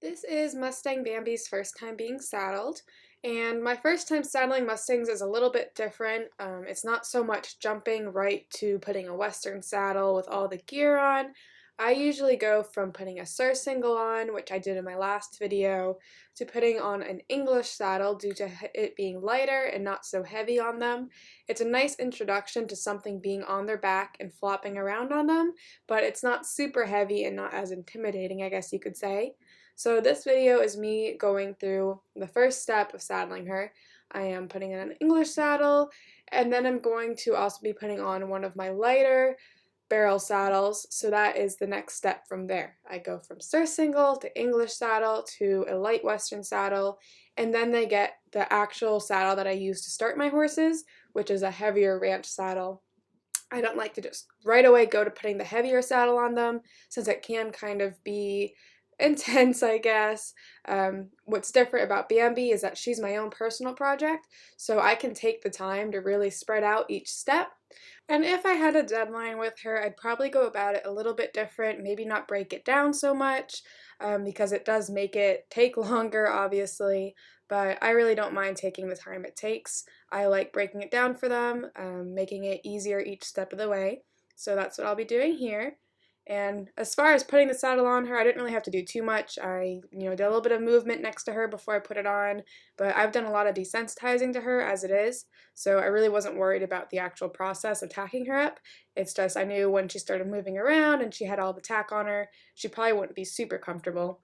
This is Mustang Bambi's first time being saddled, and my first time saddling Mustangs is a little bit different. It's not so much jumping right to putting a Western saddle with all the gear on. I usually go from putting a surcingle on, which I did in my last video, to putting on an English saddle due to it being lighter and not so heavy on them. It's a nice introduction to something being on their back and flopping around on them, but it's not super heavy and not as intimidating, I guess you could say. So this video is me going through the first step of saddling her. I am putting in an English saddle, and then I'm going to also be putting on one of my lighter barrel saddles, so that is the next step from there. I go from surcingle to English saddle to a light Western saddle, and then they get the actual saddle that I use to start my horses, which is a heavier ranch saddle. I don't like to just right away go to putting the heavier saddle on them, since it can kind of be intense, I guess. What's different about Bambi is that she's my own personal project, so I can take the time to really spread out each step. And if I had a deadline with her, I'd probably go about it a little bit different, maybe not break it down so much, because it does make it take longer, obviously, but I really don't mind taking the time it takes. I like breaking it down for them, making it easier each step of the way, so that's what I'll be doing here. And as far as putting the saddle on her, I didn't really have to do too much. I, did a little bit of movement next to her before I put it on, but I've done a lot of desensitizing to her as it is, so I really wasn't worried about the actual process of tacking her up. It's just I knew when she started moving around and she had all the tack on her, she probably wouldn't be super comfortable.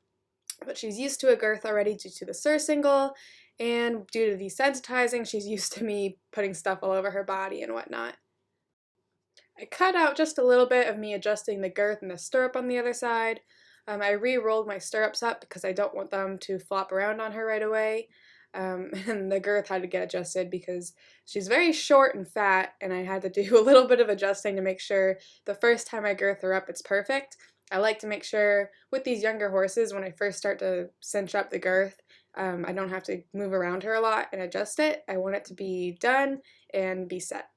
But she's used to a girth already due to the surcingle, and due to desensitizing, she's used to me putting stuff all over her body and whatnot. I cut out just a little bit of me adjusting the girth and the stirrup on the other side. I re-rolled my stirrups up because I don't want them to flop around on her right away. And the girth had to get adjusted because she's very short and fat, and I had to do a little bit of adjusting to make sure the first time I girth her up it's perfect. I like to make sure with these younger horses when I first start to cinch up the girth, I don't have to move around her a lot and adjust it. I want it to be done and be set.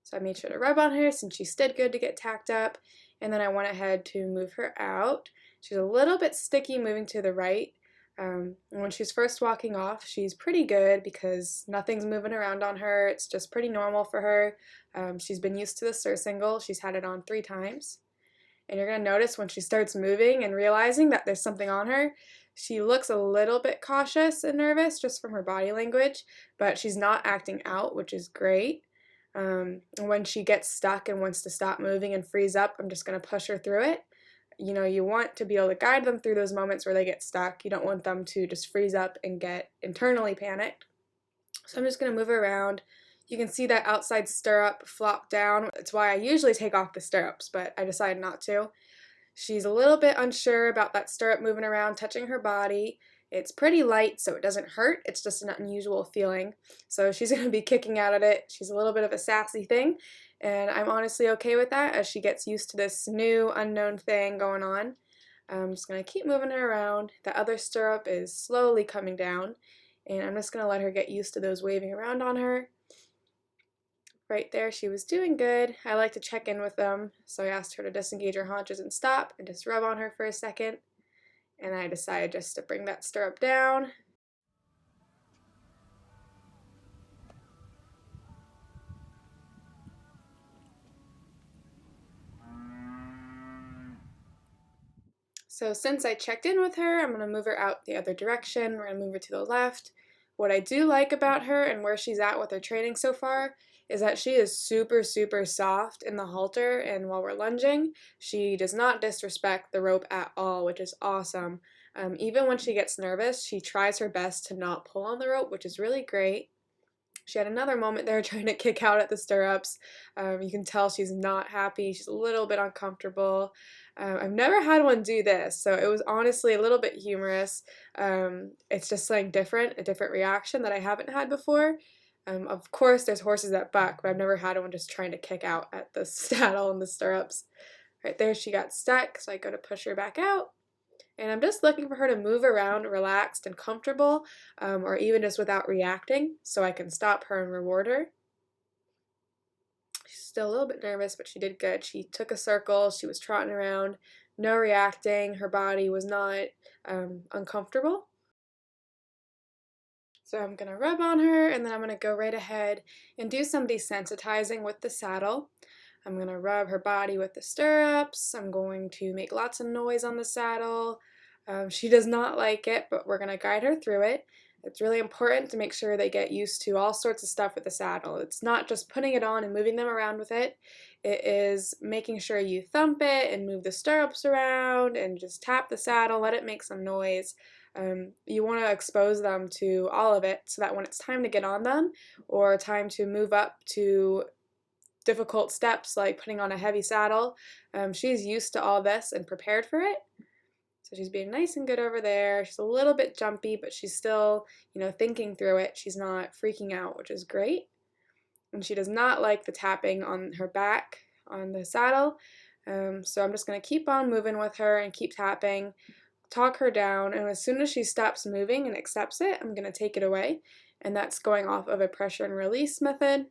So I made sure to rub on her since she stood good to get tacked up, and then I went ahead to move her out. She's a little bit sticky moving to the right. When she's first walking off, she's pretty good because nothing's moving around on her. It's just pretty normal for her. She's been used to the surcingle. She's had it on 3 times. And you're going to notice when she starts moving and realizing that there's something on her, she looks a little bit cautious and nervous just from her body language, but she's not acting out, which is great. When she gets stuck and wants to stop moving and freeze up, I'm just going to push her through it. You want to be able to guide them through those moments where they get stuck. You don't want them to just freeze up and get internally panicked. So I'm just going to move her around. You can see that outside stirrup flop down. It's why I usually take off the stirrups, but I decided not to. She's a little bit unsure about that stirrup moving around, touching her body. It's pretty light, so it doesn't hurt. It's just an unusual feeling. So she's going to be kicking out at it. She's a little bit of a sassy thing, and I'm honestly okay with that as she gets used to this new, unknown thing going on. I'm just going to keep moving her around. The other stirrup is slowly coming down, and I'm just going to let her get used to those waving around on her. Right there, she was doing good. I like to check in with them, so I asked her to disengage her haunches and stop, and just rub on her for a second. And I decided just to bring that stirrup down. So since I checked in with her, I'm going to move her out the other direction. We're going to move her to the left. What I do like about her and where she's at with her training so far is that she is super, super soft in the halter, and while we're lunging, she does not disrespect the rope at all, which is awesome. Even when she gets nervous, she tries her best to not pull on the rope, which is really great. She had another moment there trying to kick out at the stirrups. You can tell she's not happy. She's a little bit uncomfortable. I've never had one do this, so it was honestly a little bit humorous. It's just something different, a different reaction that I haven't had before. Of course, there's horses that buck, but I've never had one just trying to kick out at the saddle and the stirrups. Right there, she got stuck, so I go to push her back out. And I'm just looking for her to move around relaxed and comfortable, or even just without reacting, so I can stop her and reward her. She's still a little bit nervous, but she did good. She took a circle, she was trotting around, no reacting. Her body was not uncomfortable. So I'm going to rub on her, and then I'm going to go right ahead and do some desensitizing with the saddle. I'm going to rub her body with the stirrups. I'm going to make lots of noise on the saddle. She does not like it, but we're going to guide her through it. It's really important to make sure they get used to all sorts of stuff with the saddle. It's not just putting it on and moving them around with it. It is making sure you thump it and move the stirrups around and just tap the saddle, let it make some noise. You want to expose them to all of it so that when it's time to get on them or time to move up to difficult steps like putting on a heavy saddle, she's used to all this and prepared for it. So she's being nice and good over there. She's a little bit jumpy, but she's still, thinking through it. She's not freaking out, which is great. And she does not like the tapping on her back on the saddle. So I'm just going to keep on moving with her and keep tapping, talk her down, and as soon as she stops moving and accepts it, I'm going to take it away. And that's going off of a pressure and release method.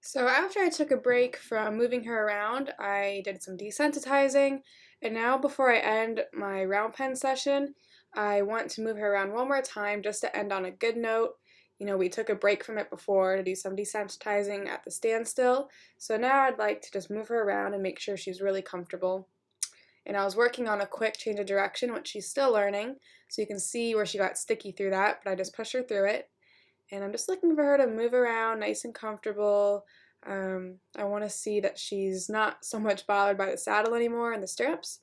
So after I took a break from moving her around, I did some desensitizing, and now before I end my round pen session, I want to move her around one more time just to end on a good note. We took a break from it before to do some desensitizing at the standstill, so now I'd like to just move her around and make sure she's really comfortable. And I was working on a quick change of direction, which she's still learning, so you can see where she got sticky through that, but I just pushed her through it. And I'm just looking for her to move around nice and comfortable. I want to see that she's not so much bothered by the saddle anymore and the stirrups.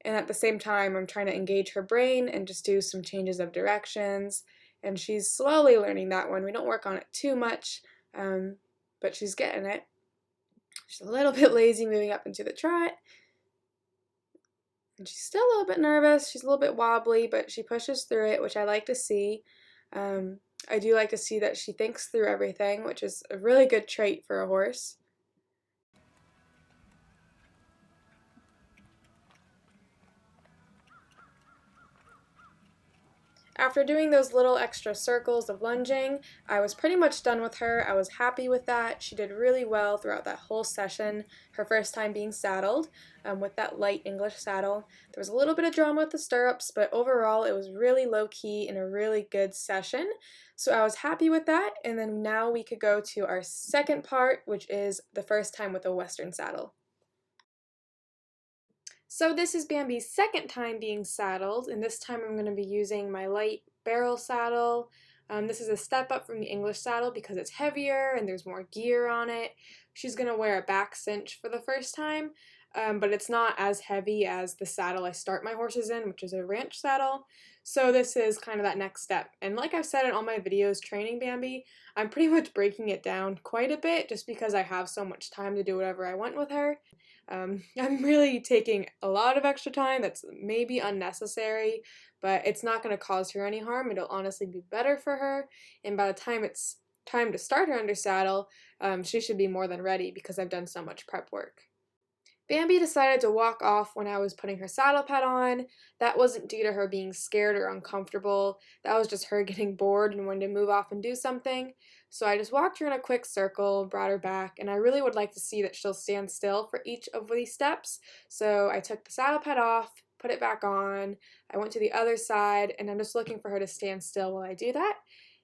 And at the same time, I'm trying to engage her brain and just do some changes of directions. And she's slowly learning that one. We don't work on it too much, but she's getting it. She's a little bit lazy moving up into the trot. And she's still a little bit nervous. She's a little bit wobbly, but she pushes through it, which I like to see. I do like to see that she thinks through everything, which is a really good trait for a horse. After doing those little extra circles of lunging, I was pretty much done with her. I was happy with that. She did really well throughout that whole session, her first time being saddled with that light English saddle. There was a little bit of drama with the stirrups, but overall it was really low-key and a really good session. So I was happy with that, and then now we could go to our second part, which is the first time with a Western saddle. So this is Bambi's second time being saddled, and this time I'm going to be using my light barrel saddle. This is a step up from the English saddle because it's heavier and there's more gear on it. She's going to wear a back cinch for the first time, but it's not as heavy as the saddle I start my horses in, which is a ranch saddle. So this is kind of that next step. And like I've said in all my videos training Bambi, I'm pretty much breaking it down quite a bit just because I have so much time to do whatever I want with her. I'm really taking a lot of extra time that's maybe unnecessary, but it's not going to cause her any harm. It'll honestly be better for her, and by the time it's time to start her under saddle, she should be more than ready because I've done so much prep work. Bambi decided to walk off when I was putting her saddle pad on. That wasn't due to her being scared or uncomfortable. That was just her getting bored and wanting to move off and do something. So I just walked her in a quick circle, brought her back, and I really would like to see that she'll stand still for each of these steps. So I took the saddle pad off, put it back on, I went to the other side, and I'm just looking for her to stand still while I do that.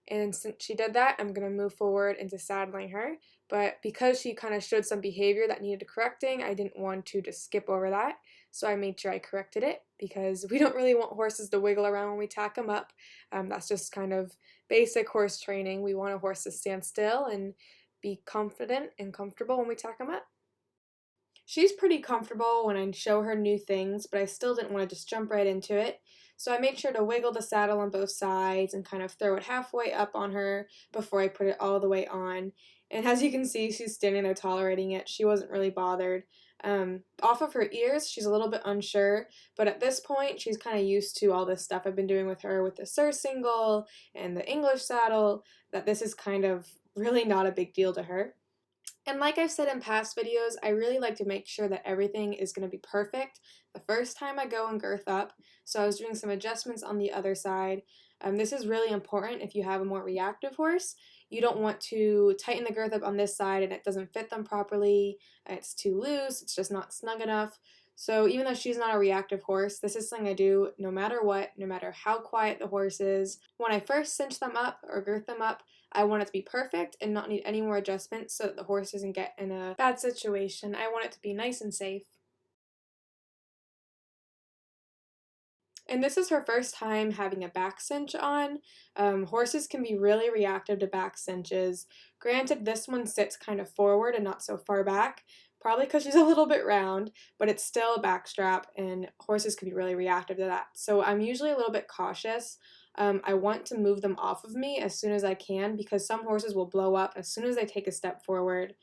And since she did that, I'm going to move forward into saddling her. But because she kind of showed some behavior that needed correcting, I didn't want to just skip over that. So I made sure I corrected it because we don't really want horses to wiggle around when we tack them up. That's just kind of basic horse training. We want a horse to stand still and be confident and comfortable when we tack them up. She's pretty comfortable when I show her new things, but I still didn't want to just jump right into it. So I made sure to wiggle the saddle on both sides and kind of throw it halfway up on her before I put it all the way on. And as you can see, she's standing there tolerating it. She wasn't really bothered. Off of her ears, she's a little bit unsure, but at this point, she's kind of used to all this stuff I've been doing with her with the surcingle and the English saddle, that this is kind of really not a big deal to her. And like I've said in past videos, I really like to make sure that everything is going to be perfect the first time I go and girth up. So I was doing some adjustments on the other side. This is really important if you have a more reactive horse. You don't want to tighten the girth up on this side and it doesn't fit them properly, it's too loose, it's just not snug enough. So even though she's not a reactive horse, this is something I do no matter what, no matter how quiet the horse is. When I first cinch them up or girth them up, I want it to be perfect and not need any more adjustments so that the horse doesn't get in a bad situation. I want it to be nice and safe. And this is her first time having a back cinch on. Horses can be really reactive to back cinches. Granted, this one sits kind of forward and not so far back, probably because she's a little bit round, but it's still a back strap, and horses can be really reactive to that. So I'm usually a little bit cautious. I want to move them off of me as soon as I can because some horses will blow up as soon as they take a step forward.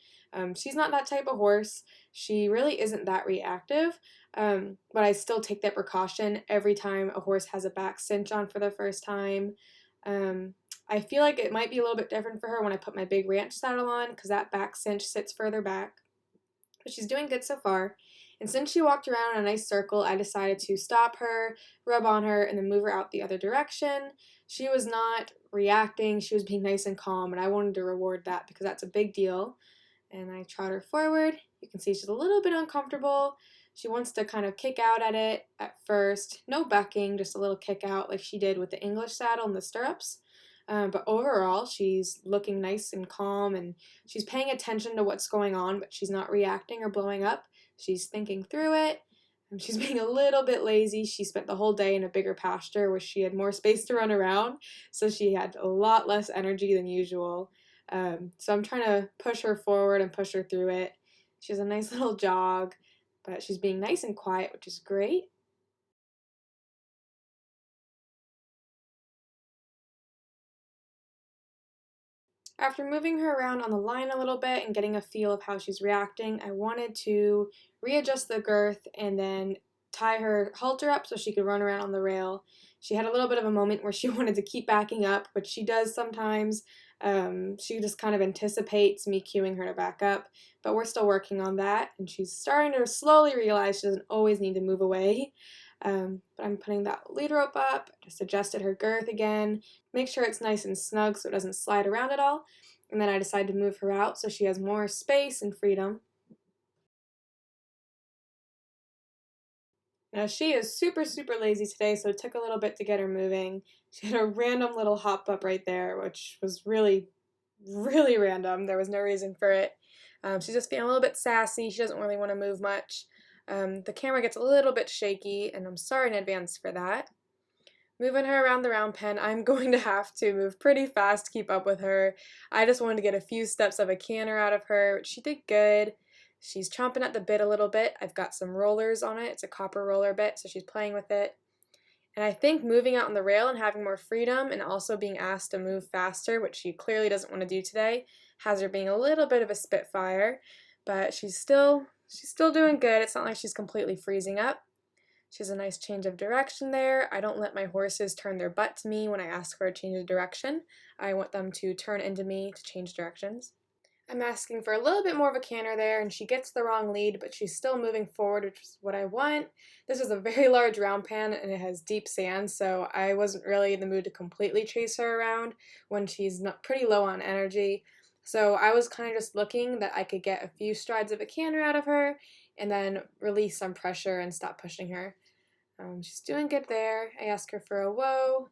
She's not that type of horse. She really isn't that reactive. But I still take that precaution every time a horse has a back cinch on for the first time. I feel like it might be a little bit different for her when I put my big ranch saddle on because that back cinch sits further back. But she's doing good so far. And since she walked around in a nice circle, I decided to stop her, rub on her, and then move her out the other direction. She was not reacting, she was being nice and calm, and I wanted to reward that because that's a big deal. And I trot her forward. You can see she's a little bit uncomfortable. She wants to kind of kick out at it at first. No bucking, just a little kick out like she did with the English saddle and the stirrups. But overall, she's looking nice and calm and she's paying attention to what's going on, but she's not reacting or blowing up. She's thinking through it. And she's being a little bit lazy. She spent the whole day in a bigger pasture where she had more space to run around, so she had a lot less energy than usual. So I'm trying to push her forward and push her through it. She has a nice little jog, but she's being nice and quiet, which is great. After moving her around on the line a little bit and getting a feel of how she's reacting, I wanted to readjust the girth and then tie her halter up so she could run around on the rail. She had a little bit of a moment where she wanted to keep backing up, which she does sometimes. She just kind of anticipates me cueing her to back up, but we're still working on that, and she's starting to slowly realize she doesn't always need to move away. But I'm putting that lead rope up, just adjusted her girth again, make sure it's nice and snug so it doesn't slide around at all, and then I decide to move her out so she has more space and freedom. Now she is super, super lazy today, so it took a little bit to get her moving. She had a random little hop up right there, which was really, really random. There was no reason for it. She's just being a little bit sassy. She doesn't really want to move much. The camera gets a little bit shaky, and I'm sorry in advance for that. Moving her around the round pen, I'm going to have to move pretty fast to keep up with her. I just wanted to get a few steps of a canter out of her, which she did good. She's chomping at the bit a little bit. I've got some rollers on it. It's a copper roller bit, so she's playing with it. And I think moving out on the rail and having more freedom and also being asked to move faster, which she clearly doesn't want to do today, has her being a little bit of a spitfire. But she's still doing good. It's not like she's completely freezing up. She has a nice change of direction there. I don't let my horses turn their butt to me when I ask for a change of direction. I want them to turn into me to change directions. I'm asking for a little bit more of a canter there, and she gets the wrong lead, but she's still moving forward, which is what I want. This is a very large round pen, and it has deep sand, so I wasn't really in the mood to completely chase her around when she's not pretty low on energy. So I was kind of just looking that I could get a few strides of a canter out of her, and then release some pressure and stop pushing her. She's doing good there. I ask her for a whoa,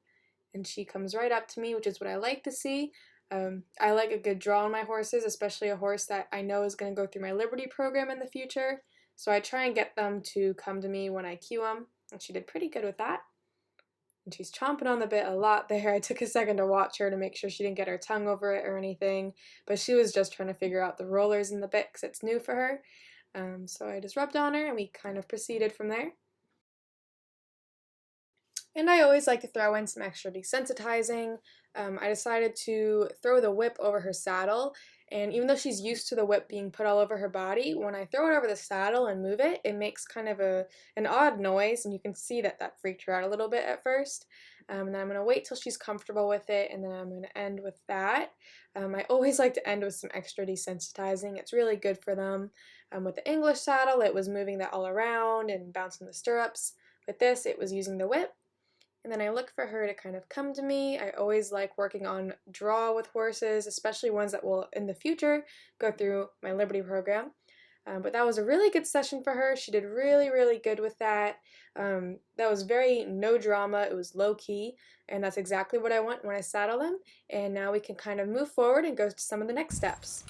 and she comes right up to me, which is what I like to see. I like a good draw on my horses, especially a horse that I know is going to go through my Liberty program in the future. So I try and get them to come to me when I cue them, and she did pretty good with that. And she's chomping on the bit a lot there. I took a second to watch her to make sure she didn't get her tongue over it or anything, but she was just trying to figure out the rollers in the bit because it's new for her. So I just rubbed on her, and we kind of proceeded from there. And I always like to throw in some extra desensitizing. I decided to throw the whip over her saddle, and even though she's used to the whip being put all over her body, when I throw it over the saddle and move it, it makes kind of an odd noise, and you can see that that freaked her out a little bit at first. And then I'm going to wait till she's comfortable with it, and then I'm going to end with that. I always like to end with some extra desensitizing. It's really good for them. With the English saddle, it was moving that all around and bouncing the stirrups. With this, it was using the whip. And then I look for her to kind of come to me. I always like working on draw with horses, especially ones that will in the future go through my Liberty program. But that was a really good session for her. She did really, really good with that. That was very no drama. It was low key, and that's exactly what I want when I saddle them. And now we can kind of move forward and go to some of the next steps.